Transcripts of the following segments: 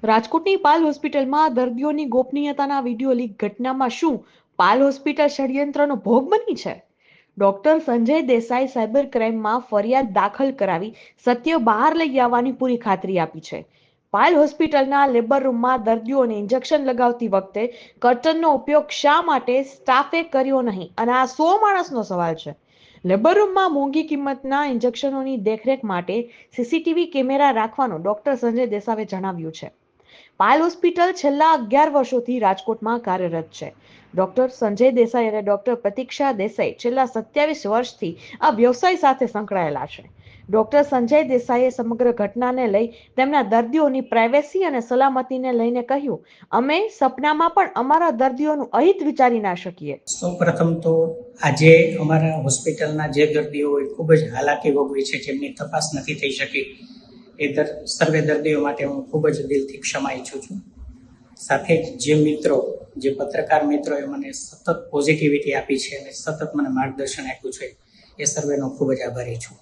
રાજકોટની પાલ હોસ્પિટલમાં દર્દીઓની ગોપનીયતાના વિડીયો લીક ઘટનામાં શું પાલ હોસ્પિટલ ષડયંત્રનો ભોગ બની છે? ડોક્ટર સંજય દેસાઈ સાયબર ક્રાઇમમાં ફરિયાદ દાખલ કરાવી સત્ય બહાર લઈ આવવાની પૂરી ખાતરી આપી છે. પાલ હોસ્પિટલના લેબર રૂમમાં દર્દીઓને ઇન્જેક્શન લગાવતી વખતે કર્ટનનો ઉપયોગ શા માટે સ્ટાફે કર્યો નહીં? અને આ 100 માણસનો સવાલ છે. લેબર રૂમમાં મોંઘી કિંમતના ઇન્જેક્શનોની દેખરેખ માટે સીસીટીવી કેમેરા રાખવાનું ડોક્ટર સંજય દેસાઈએ જણાવ્યું છે. પાલ હોસ્પિટલ છેલ્લા 11 વર્ષોથી રાજકોટમાં કાર્યરત છે. ડોક્ટર સંજય દેસાઈ અને ડોક્ટર પ્રતીક્ષા દેસાઈ છેલ્લા 27 વર્ષથી આ વ્યવસાય સાથે સંકળાયેલા છે. ડોક્ટર સંજય દેસાઈએ સમગ્ર ઘટનાને લઈ તેમના દર્દીઓની પ્રાઇવેસી અને સલામતીને લઈને કહ્યું, અમે સપનામાં પણ અમારા દર્દીઓનું અહિત વિચારી ના શકીએ. સૌપ્રથમ તો આજે અમારા હોસ્પિટલના જે દર્દીઓ ખૂબ જ હાલાકી ભોગવી છે, જેમની તપાસ નથી થઈ શકી, એ સર્વે દર્દીઓ માટે હું ખૂબ જ દિલથી ક્ષમા ઈચ્છું છું. સાથે જ જે પત્રકાર મિત્રોએ મને સતત પોઝિટિવિટી આપી છે અને સતત મને માર્ગદર્શન આપ્યું છે, એ સર્વેનો ખૂબ જ આભારી છું.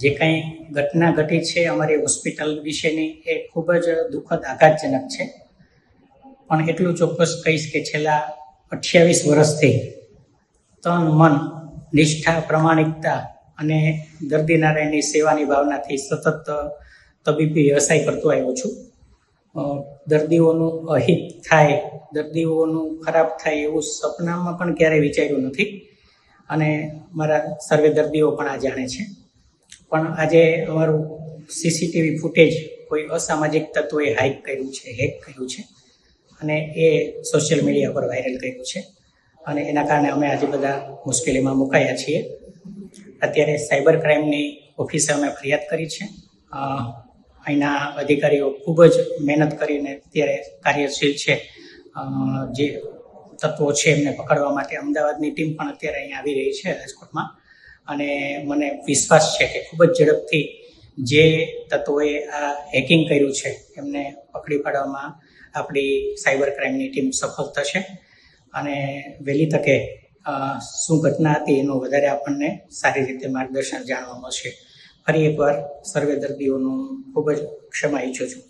જે કંઈ ઘટના ઘટી છે અમારી હોસ્પિટલ વિશેની, એ ખૂબ જ દુઃખદ આઘાતજનક છે. પણ એટલું ચોક્કસ કહીશ કે છેલ્લા 28 વર્ષથી તન મન નિષ્ઠા પ્રામાણિકતા અને દર્દી નારાયણની સેવાની ભાવનાથી સતત તબીબી વ્યવસાય કરતો આવ્યો છું. દર્દીઓનું અહિત થાય, દર્દીઓનું ખરાબ થાય એવું સપનામાં પણ ક્યારેય વિચાર્યું નથી અને મારા સર્વે દર્દીઓ પણ આ જાણે છે. પણ આજે અમારું સીસીટીવી ફૂટેજ કોઈ અસામાજિક તત્વોએ હેક કર્યું છે અને એ સોશિયલ મીડિયા પર વાયરલ કર્યું છે અને એના કારણે અમે આજે બધા મુશ્કેલીમાં મુકાયા છીએ. અત્યારે સાયબર ક્રાઇમની ઓફિસે અમે ફરિયાદ કરી છે. અહીંના અધિકારીઓ ખૂબ જ મહેનત કરીને અત્યારે કાર્યશીલ છે. જે તત્વો છે એમને પકડવા માટે અમદાવાદની ટીમ પણ અત્યારે અહીંયા આવી રહી છે રાજકોટમાં, અને મને વિશ્વાસ છે કે ખૂબ જ ઝડપથી જે તત્વોએ આ હેકિંગ કર્યું છે એમને પકડી પાડવામાં આપણી સાયબર ક્રાઇમની ટીમ સફળ થશે અને વહેલી તકે શું ઘટના હતી એનું વધારે આપણને સારી રીતે માર્ગદર્શન જાણવા મળશે. ફરી એકવાર સર્વે દર્દીઓનું ખૂબ જ ક્ષમા ઈચ્છું છું.